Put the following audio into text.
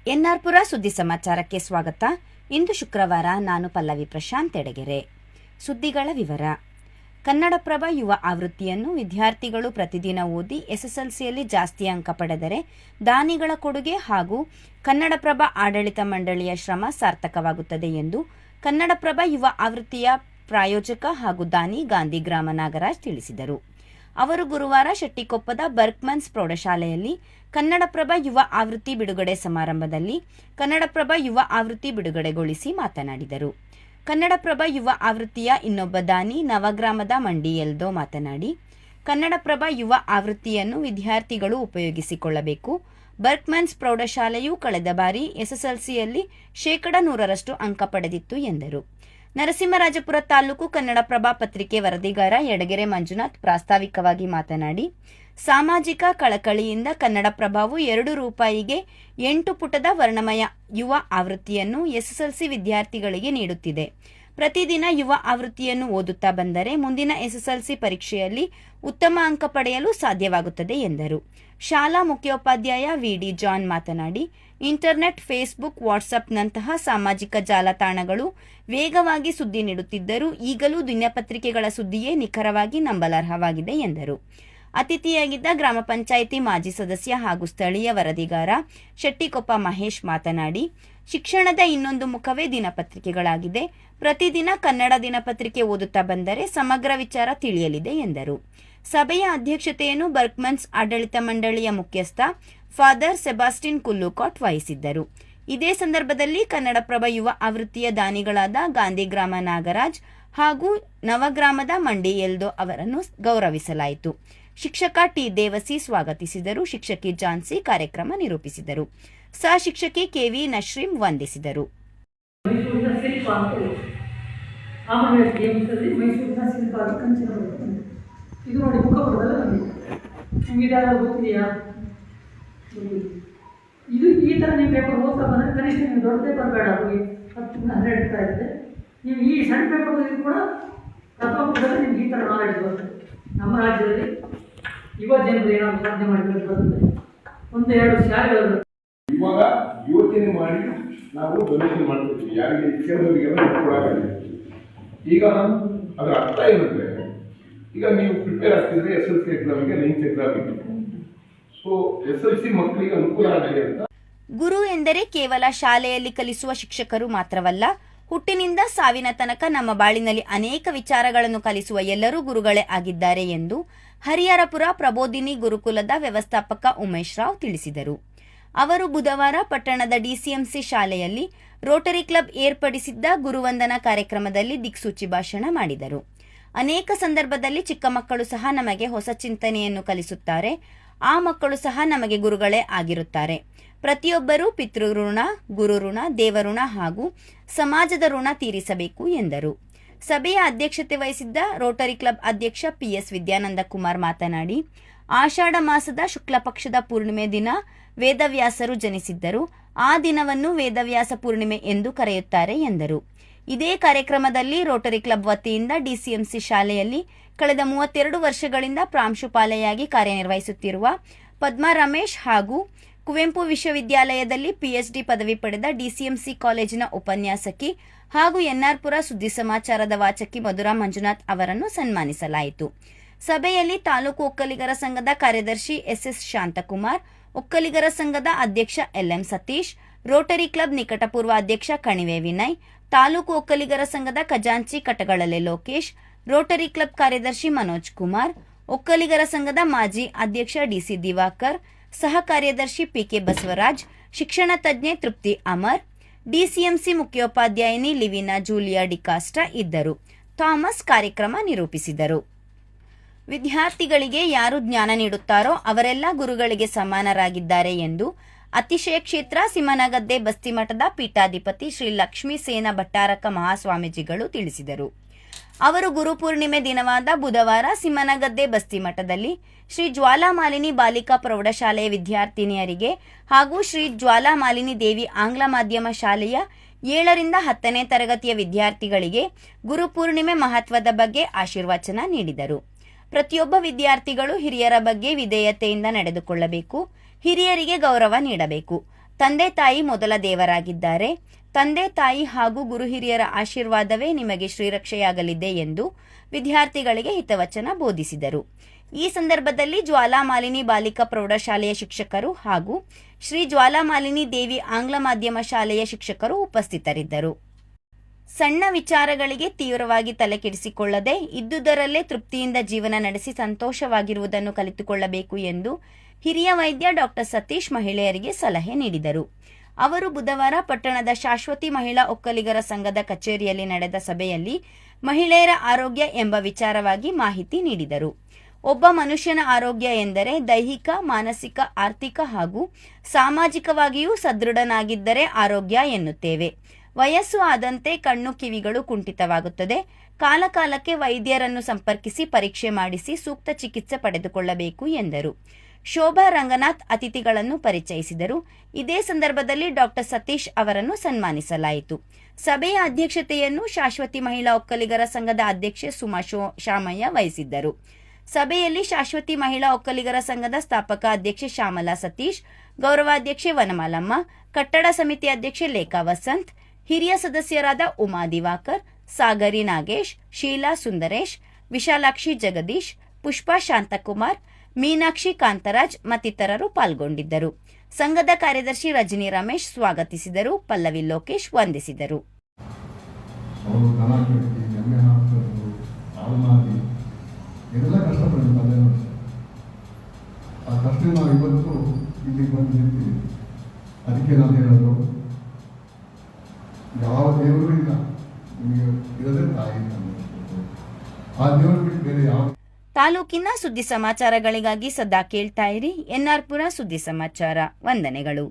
ಎನ್ಆರ್ಪುರ ಸುದ್ದಿ ಸಮಾಚಾರಕ್ಕೆ ಸ್ವಾಗತ. ಇಂದು ಶುಕ್ರವಾರ. ನಾನು ಪಲ್ಲವಿ ಪ್ರಶಾಂತ್ ಎಡಗೆರೆ. ಸುದ್ದಿಗಳ ವಿವರ. ಕನ್ನಡಪ್ರಭ ಯುವ ಆವೃತ್ತಿಯನ್ನು ವಿದ್ಯಾರ್ಥಿಗಳು ಪ್ರತಿದಿನ ಓದಿ ಎಸ್ಎಸ್ಎಲ್ಸಿಯಲ್ಲಿ ಜಾಸ್ತಿ ಅಂಕ ಪಡೆದರೆ ದಾನಿಗಳ ಕೊಡುಗೆ ಹಾಗೂ ಕನ್ನಡಪ್ರಭ ಆಡಳಿತ ಮಂಡಳಿಯ ಶ್ರಮ ಸಾರ್ಥಕವಾಗುತ್ತದೆ ಎಂದು ಕನ್ನಡಪ್ರಭ ಯುವ ಆವೃತ್ತಿಯ ಪ್ರಾಯೋಜಕ ಹಾಗೂ ದಾನಿ ಗಾಂಧಿಗ್ರಾಮ ನಾಗರಾಜ್ ತಿಳಿಸಿದರು. ಅವರು ಗುರುವಾರ ಶೆಟ್ಟಿಕೊಪ್ಪದ ಬರ್ಕ್ಮನ್ಸ್ ಪ್ರೌಢಶಾಲೆಯಲ್ಲಿ ಕನ್ನಡಪ್ರಭ ಯುವ ಆವೃತ್ತಿ ಬಿಡುಗಡೆ ಸಮಾರಂಭದಲ್ಲಿ ಕನ್ನಡಪ್ರಭ ಯುವ ಆವೃತ್ತಿ ಬಿಡುಗಡೆಗೊಳಿಸಿ ಮಾತನಾಡಿದರು. ಕನ್ನಡಪ್ರಭ ಯುವ ಆವೃತ್ತಿಯ ಇನ್ನೊಬ್ಬ ದಾನಿ ನವಗ್ರಾಮದ ಮಂಡಿ ಎಲ್ದೋ ಮಾತನಾಡಿ, ಕನ್ನಡಪ್ರಭ ಯುವ ಆವೃತ್ತಿಯನ್ನು ವಿದ್ಯಾರ್ಥಿಗಳು ಉಪಯೋಗಿಸಿಕೊಳ್ಳಬೇಕು. ಬರ್ಕ್ಮನ್ಸ್ ಪ್ರೌಢಶಾಲೆಯು ಕಳೆದ ಬಾರಿ ಎಸ್ಎಸ್ಎಲ್ಸಿಯಲ್ಲಿ 100% ಅಂಕ ಪಡೆದಿತ್ತು ಎಂದರು. ನರಸಿಂಹರಾಜಪುರ ತಾಲೂಕು ಕನ್ನಡಪ್ರಭ ಪತ್ರಿಕೆ ವರದಿಗಾರ ಯಡಗೆರೆ ಮಂಜುನಾಥ್ ಪ್ರಾಸ್ತಾವಿಕವಾಗಿ ಮಾತನಾಡಿ, ಸಾಮಾಜಿಕ ಕಳಕಳಿಯಿಂದ ಕನ್ನಡಪ್ರಭವು ₹2ಗೆ 8 ಪುಟದ ವರ್ಣಮಯ ಯುವ ಆವೃತ್ತಿಯನ್ನು ಎಸ್ಎಸ್ಎಲ್ಸಿ ವಿದ್ಯಾರ್ಥಿಗಳಿಗೆ ನೀಡುತ್ತಿದೆ. ಪ್ರತಿದಿನ ಯುವ ಆವೃತ್ತಿಯನ್ನು ಓದುತ್ತಾ ಬಂದರೆ ಮುಂದಿನ ಎಸ್ಎಸ್ಎಲ್ಸಿ ಪರೀಕ್ಷೆಯಲ್ಲಿ ಉತ್ತಮ ಅಂಕ ಪಡೆಯಲು ಸಾಧ್ಯವಾಗುತ್ತದೆ ಎಂದರು. ಶಾಲಾ ಮುಖ್ಯೋಪಾಧ್ಯಾಯ ವಿಡಿ ಜಾನ್ ಮಾತನಾಡಿ, ಇಂಟರ್ನೆಟ್, ಫೇಸ್ಬುಕ್, ವಾಟ್ಸಪ್ನಂತಹ ಸಾಮಾಜಿಕ ಜಾಲತಾಣಗಳು ವೇಗವಾಗಿ ಸುದ್ದಿ ನೀಡುತ್ತಿದ್ದರೂ ಈಗಲೂ ದಿನಪತ್ರಿಕೆಗಳ ಸುದ್ದಿಯೇ ನಿಖರವಾಗಿ ನಂಬಲರ್ಹವಾಗಿದೆ ಎಂದರು. ಅತಿಥಿಯಾಗಿದ್ದ ಗ್ರಾಮ ಪಂಚಾಯಿತಿ ಮಾಜಿ ಸದಸ್ಯ ಹಾಗೂ ಸ್ಥಳೀಯ ವರದಿಗಾರ ಶೆಟ್ಟಿಕೊಪ್ಪ ಮಹೇಶ್ ಮಾತನಾಡಿ, ಶಿಕ್ಷಣದ ಇನ್ನೊಂದು ಮುಖವೇ ದಿನಪತ್ರಿಕೆಗಳಾಗಿದೆ. ಪ್ರತಿದಿನ ಕನ್ನಡ ದಿನಪತ್ರಿಕೆ ಓದುತ್ತಾ ಬಂದರೆ ಸಮಗ್ರ ವಿಚಾರ ತಿಳಿಯಲಿದೆ ಎಂದರು. ಸಭೆಯ ಅಧ್ಯಕ್ಷತೆಯನ್ನು ಬರ್ಕ್ಮನ್ಸ್ ಆಡಳಿತ ಮಂಡಳಿಯ ಮುಖ್ಯಸ್ಥ ಫಾದರ್ ಸೆಬಾಸ್ಟಿನ್ ಕುಲ್ಲುಕಾಟ್ ವಹಿಸಿದ್ದರು. ಇದೇ ಸಂದರ್ಭದಲ್ಲಿ ಕನ್ನಡಪ್ರಭ ಯುವ ಆವೃತ್ತಿಯ ದಾನಿಗಳಾದ ಗಾಂಧಿಗ್ರಾಮ ನಾಗರಾಜ್ ಹಾಗೂ ನವಗ್ರಾಮದ ಮಂಡಿ ಎಲ್ದೋ ಅವರನ್ನು ಗೌರವಿಸಲಾಯಿತು. ಶಿಕ್ಷಕ ಟಿ ದೇವಸಿ ಸ್ವಾಗತಿಸಿದರು. ಶಿಕ್ಷಕಿ ಜಾನ್ಸಿ ಕಾರ್ಯಕ್ರಮ ನಿರೂಪಿಸಿದರು. ಸಹ ಶಿಕ್ಷಕಿ ಕೆವಿ ನಶ್ರೀಂ ವಂದಿಸಿದರು. ಇದು ನೋಡಿ ಮುಖಪುಟದಲ್ಲ ಗೊತ್ತಿದೆಯಾ? ಇದು ಈ ಥರ ನೀವು ಪೇಪರ್ ಓದ್ತಾ ಬಂದರೆ ಕನಿಷ್ಠ ನೀವು ದೊಡ್ಡ ಪೇಪರ್ ಬೇಡ, 10-100 ಇರ್ತಾ ಇರುತ್ತೆ. ನೀವು ಈ ಸಣ್ಣ ಪೇಪರ್ ಓದಿದ್ರು ಕೂಡ ಪ್ರಥಮಪುಟದಲ್ಲಿ ನಿಮ್ಗೆ ಈ ಥರ ನಾಲೆಡ್ಜ್ ಬರ್ತದೆ. ನಮ್ಮ ರಾಜ್ಯದಲ್ಲಿ ಯುವ ಜನರು ಏನಾದರೂ ಸಾಧನೆ ಮಾಡಿಕೊಂಡು ಬರ್ತದೆ. 1-2 ಶಾಲೆಗಳು ಇವಾಗ ಯೋಚನೆ ಮಾಡಿ ನಾವು ಡೊನೇಷನ್ ಮಾಡ್ತಿದ್ವಿ, ಯಾರಿಗೆ ಕೇಳೋರಿಗೆಲ್ಲ ಕೊಡಾಗಲ್ಲ. ಈಗ ಅದರ ಅರ್ಥ ಏನಂದರೆ, ಈಗ ನೀವು ಪ್ರಿಪೇರ್ ಆಗ್ತಿದ್ರೆ SSLC ಎಕ್ಸಾಮಿಗೆ, 9th ಎಕ್ಸಾಮಿಗೆ, ಸೊ SSLC ಮಕ್ಕಳಿಗೆ ಅನುಕೂಲ ಆಗಿದೆ ಅಂತ. ಗುರು ಎಂದರೆ ಕೇವಲ ಶಾಲೆಯಲ್ಲಿ ಕಲಿಸುವ ಶಿಕ್ಷಕರು ಮಾತ್ರವಲ್ಲ, ಹುಟ್ಟಿನಿಂದ ಸಾವಿನ ತನಕ ನಮ್ಮ ಬಾಳಿನಲ್ಲಿ ಅನೇಕ ವಿಚಾರಗಳನ್ನು ಕಲಿಸುವ ಎಲ್ಲರೂ ಗುರುಗಳೇ ಆಗಿದ್ದಾರೆ ಎಂದು ಹರಿಹರಪುರ ಪ್ರಬೋಧಿನಿ ಗುರುಕುಲದ ವ್ಯವಸ್ಥಾಪಕ ಉಮೇಶ್ ರಾವ್ ತಿಳಿಸಿದರು. ಅವರು ಬುಧವಾರ ಪಟ್ಟಣದ ಡಿಸಿಎಂಸಿ ಶಾಲೆಯಲ್ಲಿ ರೋಟರಿ ಕ್ಲಬ್ ಏರ್ಪಡಿಸಿದ್ದ ಗುರುವಂದನಾ ಕಾರ್ಯಕ್ರಮದಲ್ಲಿ ದಿಕ್ಸೂಚಿ ಭಾಷಣ ಮಾಡಿದರು. ಅನೇಕ ಸಂದರ್ಭದಲ್ಲಿ ಚಿಕ್ಕ ಮಕ್ಕಳು ಸಹ ನಮಗೆ ಹೊಸ ಚಿಂತನೆಯನ್ನು ಕಲಿಸುತ್ತಾರೆ. ಆ ಮಕ್ಕಳು ಸಹ ನಮಗೆ ಗುರುಗಳೇ ಆಗಿರುತ್ತಾರೆ. ಪ್ರತಿಯೊಬ್ಬರೂ ಪಿತೃಋಣ, ಗುರುಋಣ, ದೇವಋಣ ಹಾಗೂ ಸಮಾಜದ ಋಣ ತೀರಿಸಬೇಕು ಎಂದರು. ಸಭೆಯ ಅಧ್ಯಕ್ಷತೆ ವಹಿಸಿದ್ದ ರೋಟರಿ ಕ್ಲಬ್ ಅಧ್ಯಕ್ಷ PS ವಿದ್ಯಾನಂದ ಕುಮಾರ್ ಮಾತನಾಡಿ, ಆಷಾಢ ಮಾಸದ ಶುಕ್ಲ ಪಕ್ಷದ ಪೂರ್ಣಿಮೆ ದಿನ ವೇದವ್ಯಾಸರು ಜನಿಸಿದ್ದರು. ಆ ದಿನವನ್ನು ವೇದವ್ಯಾಸ ಪೂರ್ಣಿಮೆ ಎಂದು ಕರೆಯುತ್ತಾರೆ ಎಂದರು. ಇದೇ ಕಾರ್ಯಕ್ರಮದಲ್ಲಿ ರೋಟರಿ ಕ್ಲಬ್ ವತಿಯಿಂದ ಡಿಸಿಎಂಸಿ ಶಾಲೆಯಲ್ಲಿ ಕಳೆದ 32 ವರ್ಷಗಳಿಂದ ಪ್ರಾಂಶುಪಾಲೆಯಾಗಿ ಕಾರ್ಯನಿರ್ವಹಿಸುತ್ತಿರುವ ಪದ್ಮಾ ರಮೇಶ್ ಹಾಗೂ ಕುವೆಂಪು ವಿಶ್ವವಿದ್ಯಾಲಯದಲ್ಲಿ PhD ಪದವಿ ಪಡೆದ ಡಿಸಿಎಂಸಿ ಕಾಲೇಜಿನ ಉಪನ್ಯಾಸಕಿ ಹಾಗೂ ಎನ್ಆರ್ಪುರ ಸುದ್ದಿ ಸಮಾಚಾರದ ವಾಚಕಿ ಮಧುರಾ ಮಂಜುನಾಥ್ ಅವರನ್ನು ಸನ್ಮಾನಿಸಲಾಯಿತು. ಸಭೆಯಲ್ಲಿ ತಾಲೂಕು ಒಕ್ಕಲಿಗರ ಸಂಘದ ಕಾರ್ಯದರ್ಶಿ SS ಶಾಂತಕುಮಾರ್, ಒಕ್ಕಲಿಗರ ಸಂಘದ ಅಧ್ಯಕ್ಷ LM ಸತೀಶ್, ರೋಟರಿ ಕ್ಲಬ್ ನಿಕಟಪೂರ್ವ ಅಧ್ಯಕ್ಷ ಕಣಿವೆ ವಿನಯ್, ತಾಲೂಕು ಒಕ್ಕಲಿಗರ ಸಂಘದ ಖಜಾಂಚಿ ಕಟಗಳಲೆ ಲೋಕೇಶ್, ರೋಟರಿ ಕ್ಲಬ್ ಕಾರ್ಯದರ್ಶಿ ಮನೋಜ್ ಕುಮಾರ್, ಒಕ್ಕಲಿಗರ ಸಂಘದ ಮಾಜಿ ಅಧ್ಯಕ್ಷ DC ದಿವಾಕರ್, ಸಹ ಕಾರ್ಯದರ್ಶಿ PK ಬಸವರಾಜ್, ಶಿಕ್ಷಣ ತಜ್ಞೆ ತೃಪ್ತಿ ಅಮರ್, ಡಿಸಿಎಂಸಿ ಮುಖ್ಯೋಪಾಧ್ಯಾಯಿನಿ ಲಿವಿನಾ ಜೂಲಿಯಾ ಡಿಕಾಸ್ಟಾ ಇದ್ದರು. ಥಾಮಸ್ ಕಾರ್ಯಕ್ರಮ ನಿರೂಪಿಸಿದರು. ವಿದ್ಯಾರ್ಥಿಗಳಿಗೆ ಯಾರು ಜ್ಞಾನ ನೀಡುತ್ತಾರೋ ಅವರೆಲ್ಲ ಗುರುಗಳಿಗೆ ಸಮಾನರಾಗಿದ್ದಾರೆ ಎಂದು ಅತಿಶಯ ಕ್ಷೇತ್ರ ಸಿಮನಗದ್ದೆ ಬಸ್ತಿಮಠದ ಪೀಠಾಧಿಪತಿ ಶ್ರೀ ಲಕ್ಷ್ಮೀ ಸೇನ ಭಟ್ಟಾರಕ ಮಹಾಸ್ವಾಮೀಜಿಗಳು ತಿಳಿಸಿದರು. ಅವರು ಗುರುಪೂರ್ಣಿಮೆ ದಿನವಾದ ಬುಧವಾರ ಸಿಮನಗದ್ದೆ ಬಸ್ತಿಮಠದಲ್ಲಿ ಶ್ರೀ ಜ್ವಾಲಾಮಾಲಿನಿ ಬಾಲಿಕಾ ಪ್ರೌಢಶಾಲೆಯ ವಿದ್ಯಾರ್ಥಿನಿಯರಿಗೆ ಹಾಗೂ ಶ್ರೀ ಜ್ವಾಲಾಮಾಲಿನಿ ದೇವಿ ಆಂಗ್ಲ ಮಾಧ್ಯಮ ಶಾಲೆಯ 7ರಿಂದ 10ನೇ ತರಗತಿಯ ವಿದ್ಯಾರ್ಥಿಗಳಿಗೆ ಗುರುಪೂರ್ಣಿಮೆ ಮಹತ್ವದ ಬಗ್ಗೆ ಆಶೀರ್ವಚನ ನೀಡಿದರು. ಪ್ರತಿಯೊಬ್ಬ ವಿದ್ಯಾರ್ಥಿಗಳು ಹಿರಿಯರ ಬಗ್ಗೆ ವಿಧೇಯತೆಯಿಂದ ನಡೆದುಕೊಳ್ಳಬೇಕು, ಹಿರಿಯರಿಗೆ ಗೌರವ ನೀಡಬೇಕು, ತಂದೆ ತಾಯಿ ಮೊದಲ ದೇವರಾಗಿದ್ದಾರೆ. ತಂದೆ ತಾಯಿ ಹಾಗೂ ಗುರು ಹಿರಿಯರ ಆಶೀರ್ವಾದವೇ ನಿಮಗೆ ಶ್ರೀರಕ್ಷೆಯಾಗಲಿದೆ ಎಂದು ವಿದ್ಯಾರ್ಥಿಗಳಿಗೆ ಹಿತವಚನ ಬೋಧಿಸಿದರು. ಈ ಸಂದರ್ಭದಲ್ಲಿ ಜ್ವಾಲಾಮಾಲಿನಿ ಬಾಲಿಕಾ ಪ್ರೌಢಶಾಲೆಯ ಶಿಕ್ಷಕರು ಹಾಗೂ ಶ್ರೀ ಜ್ವಾಲಾಮಾಲಿನಿ ದೇವಿ ಆಂಗ್ಲ ಮಾಧ್ಯಮ ಶಾಲೆಯ ಶಿಕ್ಷಕರು ಉಪಸ್ಥಿತರಿದ್ದರು. ಸಣ್ಣ ವಿಚಾರಗಳಿಗೆ ತೀವ್ರವಾಗಿ ತಲೆಕೆಡಿಸಿಕೊಳ್ಳದೆ ಇದ್ದುದರಲ್ಲೇ ತೃಪ್ತಿಯಿಂದ ಜೀವನ ನಡೆಸಿ ಸಂತೋಷವಾಗಿರುವುದನ್ನು ಕಲಿತುಕೊಳ್ಳಬೇಕು ಎಂದು ಹಿರಿಯ ವೈದ್ಯ ಡಾಕ್ಟರ್ ಸತೀಶ್ ಮಹಿಳೆಯರಿಗೆ ಸಲಹೆ ನೀಡಿದರು. ಅವರು ಬುಧವಾರ ಪಟ್ಟಣದ ಶಾಶ್ವತಿ ಮಹಿಳಾ ಒಕ್ಕಲಿಗರ ಸಂಘದ ಕಚೇರಿಯಲ್ಲಿ ನಡೆದ ಸಭೆಯಲ್ಲಿ ಮಹಿಳೆಯರ ಆರೋಗ್ಯ ಎಂಬ ವಿಚಾರವಾಗಿ ಮಾಹಿತಿ ನೀಡಿದರು. ಒಬ್ಬ ಮನುಷ್ಯನ ಆರೋಗ್ಯ ಎಂದರೆ ದೈಹಿಕ, ಮಾನಸಿಕ, ಆರ್ಥಿಕ ಹಾಗೂ ಸಾಮಾಜಿಕವಾಗಿಯೂ ಸದೃಢನಾಗಿದ್ದರೆ ಆರೋಗ್ಯ ಎನ್ನುತ್ತೇವೆ. ವಯಸ್ಸು ಆದಂತೆ ಕಣ್ಣು ಕಿವಿಗಳು ಕುಂಠಿತವಾಗುತ್ತದೆ. ಕಾಲಕಾಲಕ್ಕೆ ವೈದ್ಯರನ್ನು ಸಂಪರ್ಕಿಸಿ ಪರೀಕ್ಷೆ ಮಾಡಿಸಿ ಸೂಕ್ತ ಚಿಕಿತ್ಸೆ ಪಡೆದುಕೊಳ್ಳಬೇಕು ಎಂದರು. ಶೋಭಾ ರಂಗನಾಥ್ ಅತಿಥಿಗಳನ್ನು ಪರಿಚಯಿಸಿದರು. ಇದೇ ಸಂದರ್ಭದಲ್ಲಿ ಡಾಕ್ಟರ್ ಸತೀಶ್ ಅವರನ್ನು ಸನ್ಮಾನಿಸಲಾಯಿತು. ಸಭೆಯ ಅಧ್ಯಕ್ಷತೆಯನ್ನು ಶಾಶ್ವತಿ ಮಹಿಳಾ ಒಕ್ಕಲಿಗರ ಸಂಘದ ಅಧ್ಯಕ್ಷೆ ಸುಮಾ ಶಾಮಯ್ಯ ವಹಿಸಿದ್ದರು. ಸಭೆಯಲ್ಲಿ ಶಾಶ್ವತಿ ಮಹಿಳಾ ಒಕ್ಕಲಿಗರ ಸಂಘದ ಸ್ಥಾಪಕ ಅಧ್ಯಕ್ಷೆ ಶ್ಯಾಮಲಾ ಸತೀಶ್, ಗೌರವಾಧ್ಯಕ್ಷೆ ವನಮಾಲಮ್ಮ, ಕಟ್ಟಡ ಸಮಿತಿ ಅಧ್ಯಕ್ಷೆ ಲೇಖಾ ವಸಂತ್, ಹಿರಿಯ ಸದಸ್ಯರಾದ ಉಮಾ ದಿವಾಕರ್, ಸಾಗರಿ ನಾಗೇಶ್, ಶೀಲಾ ಸುಂದರೇಶ್, ವಿಶಾಲಾಕ್ಷಿ ಜಗದೀಶ್, ಪುಷ್ಪಾ ಶಾಂತಕುಮಾರ್, ಮೀನಾಕ್ಷಿ ಕಾಂತರಾಜ್ ಮತ್ತಿತರರು ಪಾಲ್ಗೊಂಡಿದ್ದರು. ಸಂಘದ ಕಾರ್ಯದರ್ಶಿ ರಜನಿ ರಮೇಶ್ ಸ್ವಾಗತಿಸಿದರು. ಪಲ್ಲವಿ ಲೋಕೇಶ್ ವಂದಿಸಿದರು. ಎಲ್ಲ ಕಷ್ಟಪಟ್ಟು ತಂದೆ ಆ ಕಷ್ಟ ನಾವು ಇವತ್ತು ಇಲ್ಲಿ ಬಂದು ನಿಂತೀವಿ. ಅದಕ್ಕೆ ನಾನು ಹೇಳೋದು, ಯಾವ ದೇವರು ಇಲ್ಲ, ನಿಮಗೆ ಇರೋದೇ ತಾಯಿ ತಂದೆ. ಆ ದೇವರು ಬಿಟ್ಟು ಬೇರೆ ಯಾವ. ತಾಲೂಕಿನ ಸುದ್ದಿ ಸಮಾಚಾರಗಳಿಗಾಗಿ ಸದಾ ಕೇಳ್ತಾ ಇರಿ NR ಪುರ ಸುದ್ದಿ ಸಮಾಚಾರ. ವಂದನೆಗಳು.